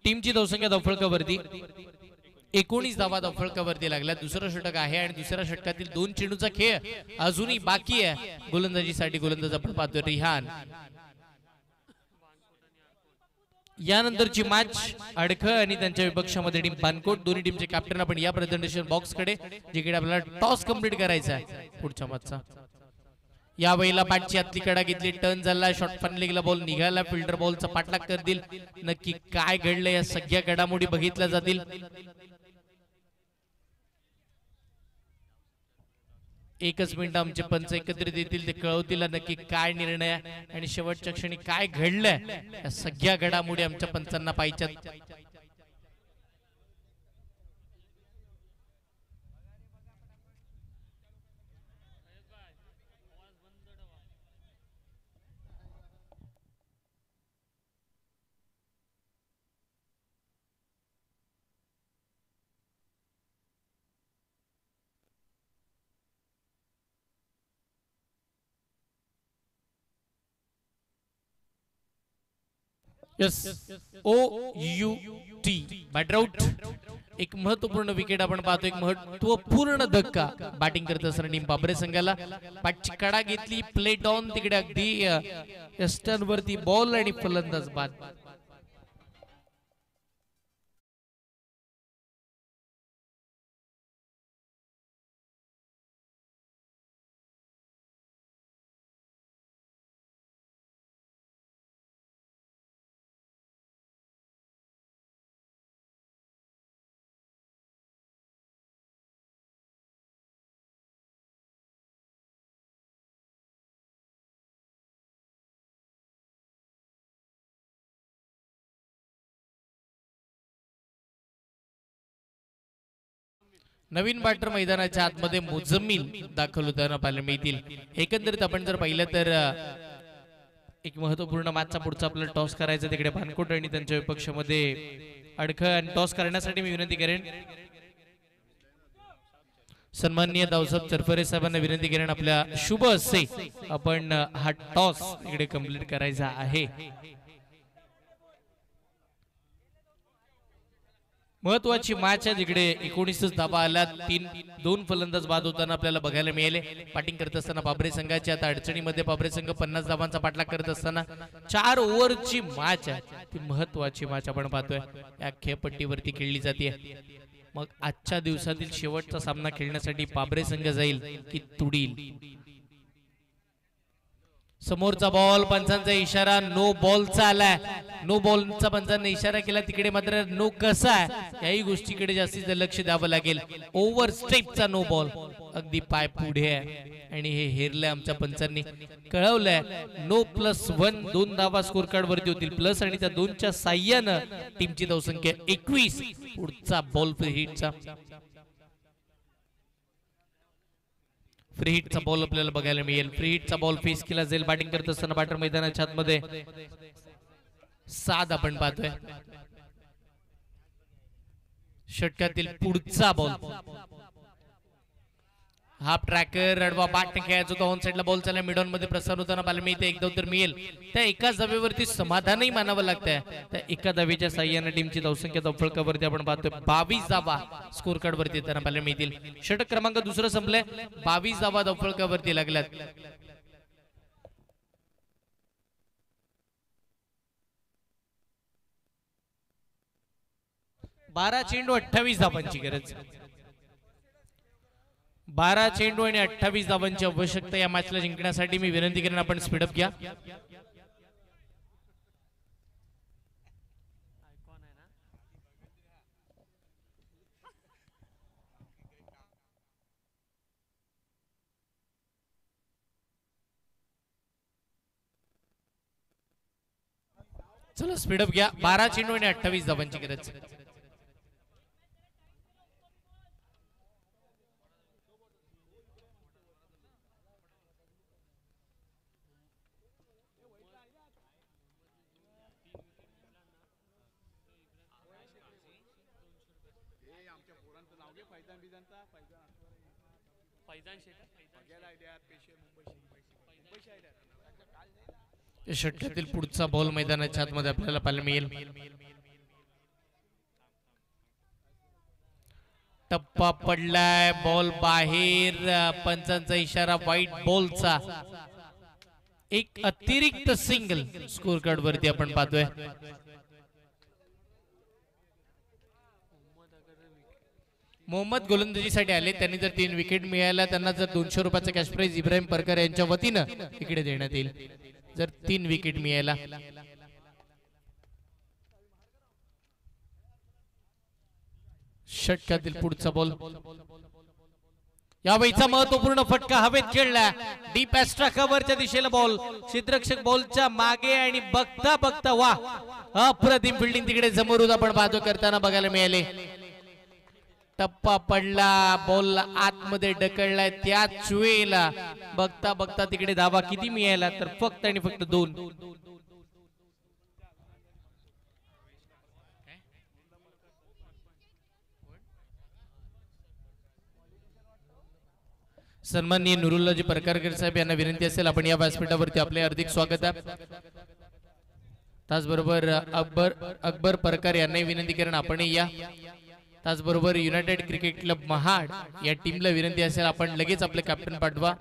B: टीमची धावसंख्या धावफळकावरती 19 धावा धावफळकावरती लागल्या. दुसरं षटक आहे आणि दुसऱ्या षटकातील दोन चेंडूचा खेळ अजूनही बाकी आहे. गोलंदाजीसाठी गोलंदाज आपण पाहतोय रिहान. यानंतरची मॅच अडखळ आणि त्यांच्या विपक्षामध्ये टीम बानकोट. दोन्ही टीमचे कॅप्टन आपण या प्रेझेंटेशन बॉक्स कडे जिकडे आपल्याला टॉस कंप्लीट करायचा आहे पुढच्या मॅचचा. या वेळेला बॅटची आतली कडा घेतली. टर्न झाला. शॉर्ट फन लेगला बॉल निघाला. फिल्डर बॉलचा पाठलाग करतील. नक्की काय घडलं या सगळ्या घडामोडी बघितल्या जातील. एकच मिनिट आमचे पंच एकत्रित येतील. ते कळवतील नक्की काय निर्णय आणि शेवटच्या क्षणी काय घडलंय या सगळ्या घडामोडी आमच्या पंचांना पाहिजेत. Yes OUT batter out. एक महत्वपूर्ण विकेट आपण पाहतो, एक महत्वपूर्ण धक्का बॅटिंग करत असताना टीम बाबरे संघाला. पाठची कडा घेतली, प्लेट ऑन, तिकडे अगदी स्टन वरती बॉल आणि फलंदाज बाद. नवीन बॅटर मैदानाच्या आतमध्ये मुजम्मिल दाखल होताना पाहायला मिळतील. एकंदरीत आपण जर पाहिलं तर एक महत्वपूर्ण मॅचचा पुढचा आपल्याला टॉस करायचा, तिकडे भानकोट आणि त्यांच्या विपक्षामध्ये अडखळ. आणि टॉस करण्यासाठी मी विनंती करेन सन्माननीय दाऊसाहेब चरफरे साहेबांना विनंती करेन, आपल्या शुभ असे आपण हा टॉस इकडे कंप्लीट करायचा आहे. महत्वाची मॅच आहे जिकडे 19 धाबा आल्यात, 2 फलंदाज बाद होताना आपल्याला बघायला मिळाले. बॅटिंग करत असताना बाबरे संघाच्या आता अडचणीमध्ये बाबरे संघ 50 धाबांचा पाठलाग करत असताना 4 ओव्हरची मॅच आहे, ती महत्वाची मॅच आपण पाहतोय या खेळपट्टीवरती खेळली जाते. मग आजच्या दिवसातील शेवटचा सामना खेळण्यासाठी बाबरे संघ जाईल की तुडील. समोरचा बॉल, पंचांचा इशारा, नो बॉलचा आलाय. नो बॉलचा पंचांना इशारा केला, तिकडे मात्र नो कसा आहे याही गोष्टीकडे जास्तीत लक्ष द्यावं लागेल. ओव्हर स्टेपचा नो बॉल, अगदी पाय पुढे आहे आणि हे हेरलंय आमच्या पंचांनी कळवलंय. नो +1, 2 धावा स्कोर कार्ड वरती होतील प्लस, आणि त्या 2च्या साह्यानं टीमची धावसंख्या 21. पुढचा बॉल फ्री हिटचा, फ्री हिटचा बॉल आपल्याला बघायला मिळेल. फ्री हिटचा बॉल फेस केला जाईल. बॅटिंग करत असताना बॅटर मैदानाच्या आतमध्ये 7 आपण पाहतोय. षटकातील पुढचा बॉल, हाफ ट्रॅकर, रडवा बॅट खेळायचा होता. ऑन साइडला बॉल चालला, मिड ऑन मध्ये प्रसार होताना पाहायला मिळते. एक धाव तर मिळेल, त्या एका धावेवरती समाधानही मानावं लागतंय. त्या एका धावेच्या साह्याने टीमची धावसंख्या धावफलकावरती आपण पाहतोय 22 धावा स्कोर कार्ड वरती येताना पाहायला मिळतील. षटक क्रमांक 2 संपलंय, 22 धावा धावफलकावरती लागल्यात. 12 चेंडू 28 धावांची गरज. 12 चेंडू आणि 28 धावांची आवश्यकता या मॅचला जिंकण्यासाठी. मी विनंती करेन आपण स्पीडअप घ्या. चला स्पीडअप घ्या. 12 चेंडू आणि 28 धावांची गरज. षटकातील पुढचा बॉल मैदानाच्या आतमध्ये आपल्याला पाहायला मिळेल. टप्पा पडलाय, बॉल बाहेर, पंचांचा इशारा वाईट बॉलचा. एक अतिरिक्त सिंगल स्कोर कार्ड वरती आपण पाहतोय. मोहम्मद गोलंदाजीसाठी आले, त्यांनी जर 3 विकेट मिळाल्या त्यांना जर 200 रुपयाचा कॅश प्राइज इब्राहिम परकर यांच्या वतीनं इकडे देण्यात येईल जर 3 विकेट मिळाल्या. षटकातील पुढचा बॉल, या वेळीचा महत्वपूर्ण फटका हवेत खेळला, डीप एक्स्ट्रा कव्हरच्या दिशेला बॉल, क्षेत्ररक्षक बॉलच्या मागे आणि बघता बघता वा अप्रतिम फिल्डिंग तिकडे समोरून आपण पाहतो करताना बघायला मिळाले. टप्पा पडला, बॉल आतमध्ये ढकललाय, त्याच वेळेला बघता बघता तिकडे धावा किती मिळाला तर फक्त आणि फक्त 2. सन्माननीय नुरुल्लाजी परकारकर साहेब यांना विनंती असेल आपण या व्यासपीठावरती आपले हार्दिक स्वागत आहे. त्याचबरोबर अकबर परकर यांनाही विनंती करण आपण या. त्याचबरोबर युनायटेड क्रिकेट क्लब महाड या टीमला विनंती असेल आपण लगेच आपले कॅप्टन पाठवा.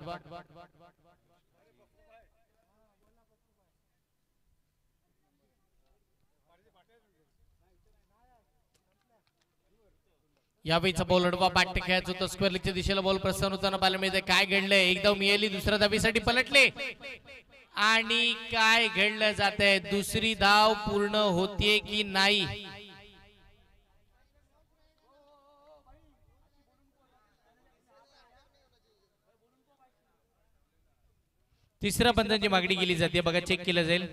B: यावेळीचा बॉल अडवा बॅट खेळायचा होता. स्क्वेअर लेगच्या दिशेला बॉल प्रस्थान होताना पाहायला मिळते. काय घडलंय, एकदा मिळाली दुसऱ्या धावेसाठी पलटले आणि काय घडलं जात आहे, दुसरी धाव पूर्ण होतीये की नाही. तिसऱ्या बंधांची मागणी केली जाते बघा, चेक केलं जाईल.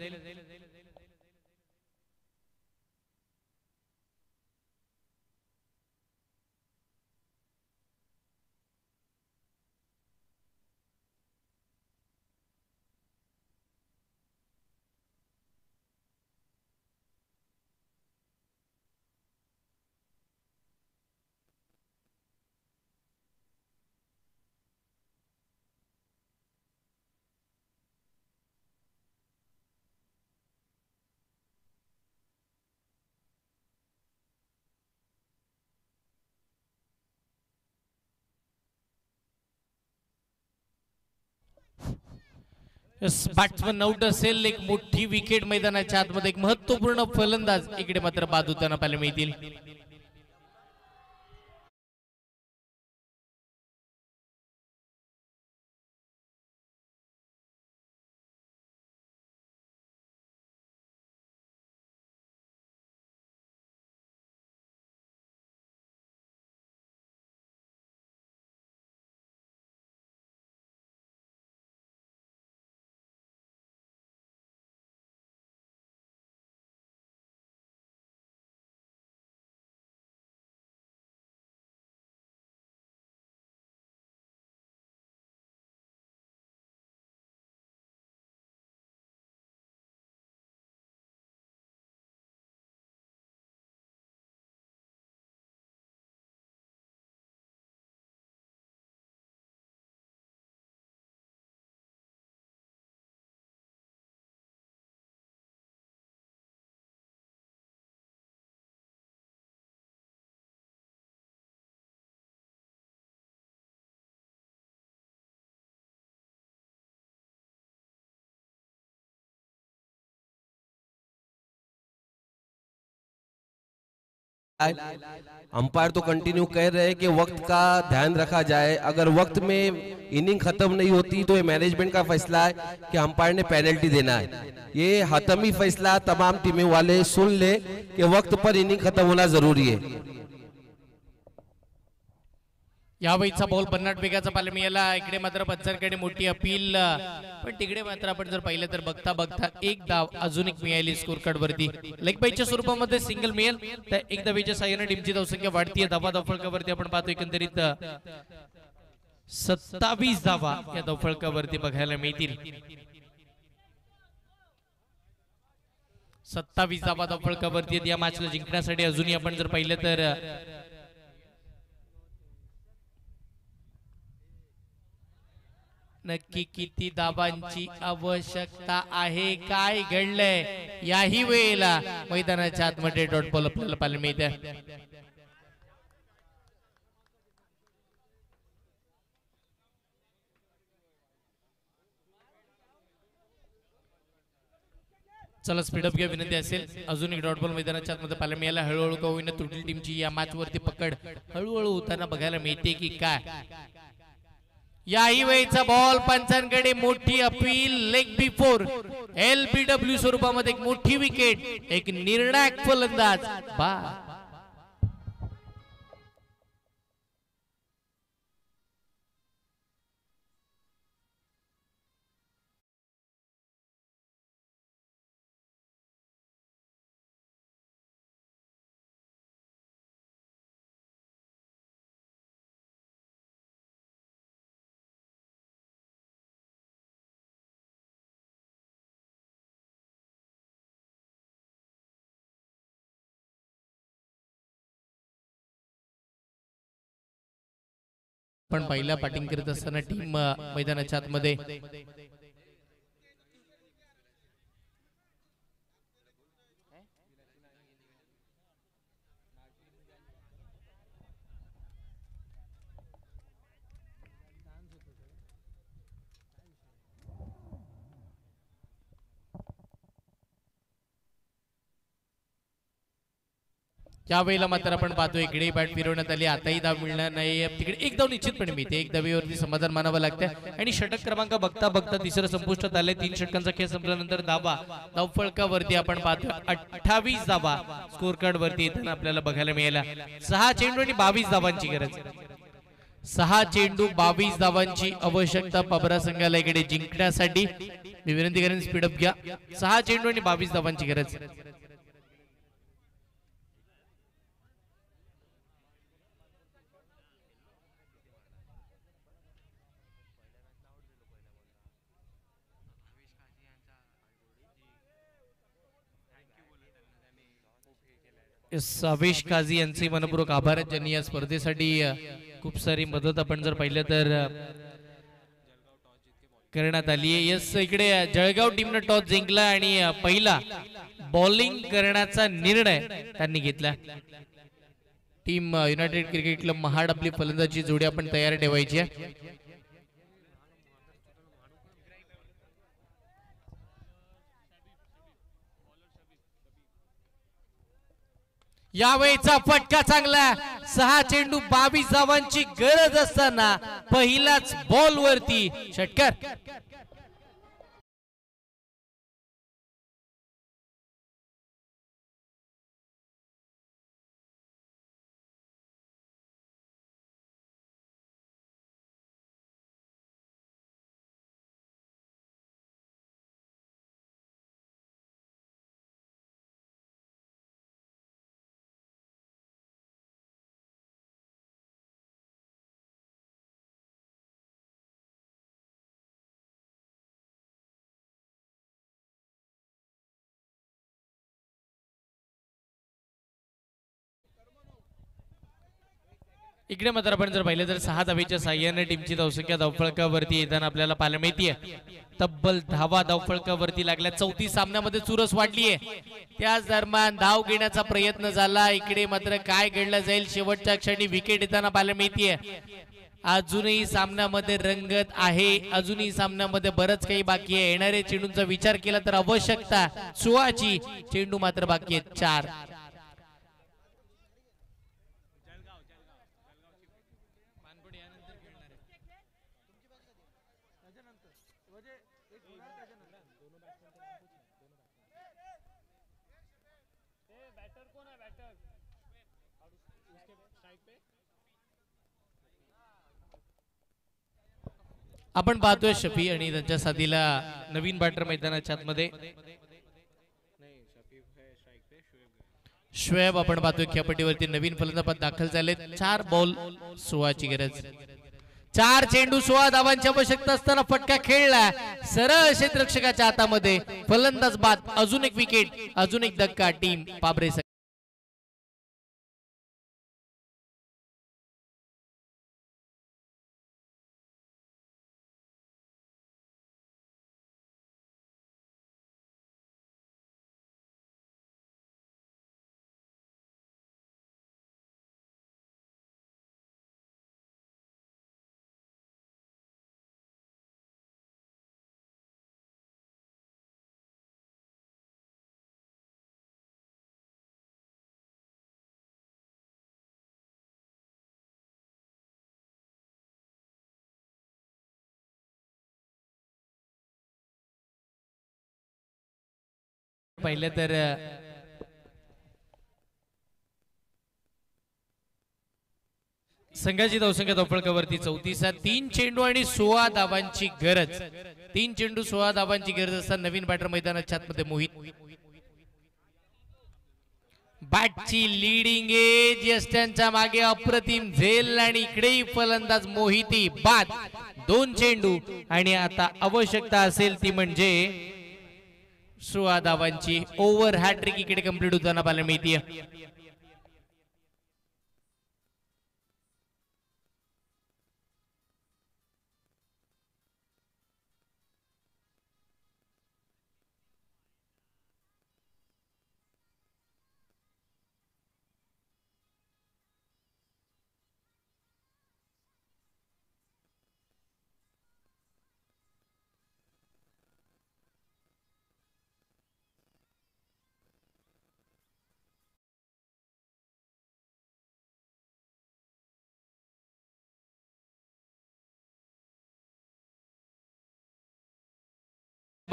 B: बॅट्समन आउट असेल. एक मोठी विकेट मैदानाच्या आतमध्ये, एक महत्वपूर्ण फलंदाज इकडे मात्र बाद होताना पाहायला मिळतील.
C: अंपायर तो कंटिन्यू कह रहे हैं कि वक्त का ध्यान रखा जाए. अगर वक्त में इनिंग खत्म नहीं होती तो ये मैनेजमेंट का फैसला है कि अंपायर ने पेनल्टी देना है. ये हतमी फैसला तमाम टीमें वाले सुन ले कि वक्त पर इनिंग खत्म होना जरूरी है.
B: यावेळीचा बॉल 50 वेगाचा पाहायला मिळाला. इकडे मात्र पंचांकडे मोठी अपील, पण तिकडे मात्र आपण जर पाहिलं तर बघता बघता एक धाव अजून एक मिळाली स्कोर कार्ड वरती. लेग बाईच्या स्वरूपामध्ये सिंगल मिळेल तर एक धावेच्या साह्याने टीमची धावसंख्या वाढतीये. धावा धावफलकावरती आपण पाहतो एकंदरीत 27 धावा या धावफलकावरती बघायला मिळतील. 27 धावा धावफलकावरती या मॅचला जिंकण्यासाठी अजूनही आपण जर पाहिलं तर नक्की किती धावांची आवश्यकता आहे, काय घडलंय याही वेळेला मैदानाच्या आतमध्ये डॉट बॉल आपल्याला पाहायला मिळते. चला स्पीडअप घ्या विनंती असेल. अजून एक डॉट बॉल मैदानाच्या आतमध्ये पाहायला मिळाला. हळूहळू का होईना तुटली टीमची या मॅच वरती पकड हळूहळू होताना बघायला मिळते की काय. याही वेळेचा बॉल पंचांकडे मोठी अपील. लेग बिफोर LBW स्वरूपामध्ये एक मोठी विकेट, एक निर्णायक फलंदाज बा. पण पहिला बॅटिंग करत असताना टीम मैदानाच्या आतमध्ये यावेळेला मात्र आपण पाहतो इकडे बॅट फिरवण्यात आली, आताही धाव मिळणार नाही, तिकडे एक धाव निश्चितपणे मिळते, एक धावेवरती समाधान मानावं लागतं आणि षटक क्रमांक बघता बघता तिसरं संपुष्टात आले. 3 षटकांचा खेळ संपल्यानंतर धावफलकावरती आपण पाहतो 28 धावा स्कोर कार्ड वरती येताना आपल्याला बघायला मिळाला. 6 चेंडू आणि 22 धावांची गरज, 6 चेंडू 22 धावांची आवश्यकता पाबरा संघाला इकडे जिंकण्यासाठी. मी विनंती करेन स्पीडअप घ्या. 6 चेंडू आणि 22 धावांची गरज. सवेश काझी यांचे मनपूर्वक आभार ज्यांनी या स्पर्धेसाठी खूप सारी मदत आपण जर पाहिलं तर करण्यात आली आहे. यस, इकडे जळगाव टीमने टॉस जिंकला आणि पहिला बॉलिंग करण्याचा निर्णय त्यांनी घेतला. Team United cricket club Mahad आपली फलंदाजी जोडी आपण तयार ठेवायची आहे. यावेळीचा फटका चांगला, 6 चेंडू 22 धावांची गरज असताना पहिलाच बॉल वरती षटकार. इकडे मात्र आपण जर पाहिलं तर 6 धावेच्या साह्याने टीमची धावसंख्या धावफलकावरती येताना आपल्याला पाहायला मिळतीये. तब्बल धावा धावफलकावरती लागल्या. 34 सामन्यामध्ये चुरस वाढली आहे. त्याच दरम्यान धाव घेण्याचा प्रयत्न झाला. इकडे मात्र काय घडलं जाईल शेवटच्या क्षणी विकेट येताना पाहायला मिळतीये. अजूनही सामन्यामध्ये रंगत आहे, अजूनही सामन्यामध्ये बरंच काही बाकी आहे. येणारे चेंडूंचा विचार केला तर आवश्यकता 16ची, चेंडू मात्र बाकी आहेत 4. आपण पाहतोय शफी आणि त्यांच्या साथीला नवीन बॅटर मैदानाच्या आतमध्ये शुएब आपण पाहतोय खेळपट्टीवरती नवीन फलंदाज दाखल झाले. 4 बॉल 16ची गरज, 4 चेंडू 16 धावांची आवश्यकता असताना फटका खेळला सरळ क्षेत्ररक्षकाच्या हातामध्ये. फलंदाज बाद, अजून एक विकेट, अजून एक धक्का टीम पाबरे पाहिलं तर संघाची धावसंख्या धावफलकावरती 34 आहे. 3 चेंडू आणि 16 धावांची गरज, 3 चेंडू 16 धावांची गरज असताना नवीन बॅटर मैदानाच्या आतमध्ये मोहित. बॅटची लीडिंग एज, यष्ट्यांच्या मागे अप्रतिम झेल आणि इकडेही फलंदाज मोहिती बाद. 2 चेंडू आणि आता आवश्यकता असेल ती म्हणजे 16 धावांची. ओव्हर हॅट्रिक इकडे कंप्लीट होताना पाहायला मिळते.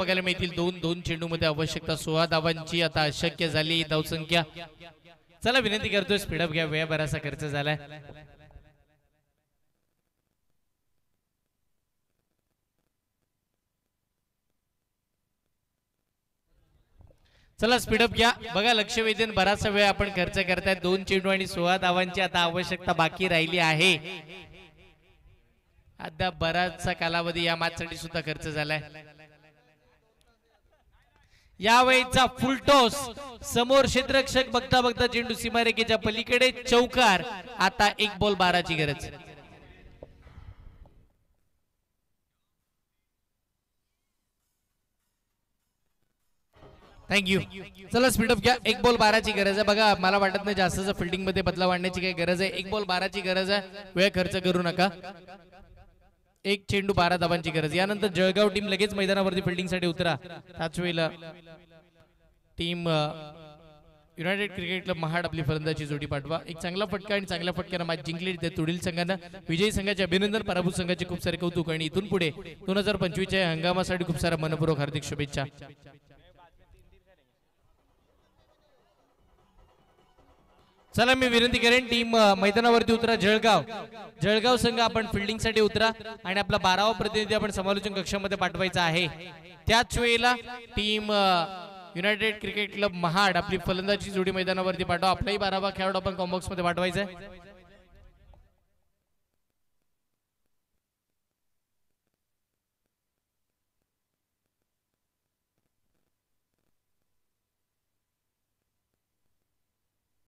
B: बघायला मिळतील. दोन चेंडूमध्ये आवश्यकता 16 धावांची आता अशक्य झाली धावसंख्या. चला विनंती करतोय स्पीडअप घ्या, वेळ बराचसा खर्च झालाय. चला स्पीडअप घ्या. बघा लक्ष वेधून बराचसा वेळ आपण खर्च करताय. 2 चेंडू आणि 16 धावांची आता आवश्यकता बाकी राहिली आहे. आता बराचसा कालावधी या मॅचसाठी सुद्धा खर्च झालाय. यावेळीचा फुल टॉस समोर क्षेत्ररक्षक बघता बघता चेंडू सीमारेषेच्या पलीकडे चौकार. आता 1 बॉल 12 ची गरज. थँक्यू. चला स्पीडअप घ्या. 1 बॉल 12 ची गरज आहे. बघा मला वाटत नाही जास्तच फिल्डिंग मध्ये बदलाव आणण्याची काही गरज आहे. 1 बॉल 12 ची गरज आहे. वेळ खर्च करू नका. 1 चेंडू 12 धावांची गरज. यानंतर जळगाव टीम लगेच मैदानावरती फिल्डिंग साठी उतरा. त्याच वेळेला team United cricket club Mahad आपली फलंदाजी जोडी पाठवा. एक चांगला फटका आणि चांगल्या फटक्यानं मॅच जिंकली. पुढील संघांना विजयी संघाचे अभिनंदन, पराभूत संघाचे खूप सारे कौतुक आणि इथून पुढे 2025 च्या हंगामासाठी खूप सारा मनपूर्वक हार्दिक शुभेच्छा. चला मी विनंती करेन टीम मैदानावरती उतरा. जळगाव संघ आपण फिल्डिंग साठी उतरा आणि आपला 12वा प्रतिनिधी आपण समालोचन कक्षामध्ये पाठवायचा आहे. त्याच वेळेला team United cricket club Mahad आपली फलंदाजी जोडी मैदानावरती पाठवा. आपलाही 12वा खेळाडू आपण कॉम्बॉक्स मध्ये पाठवायचा आहे.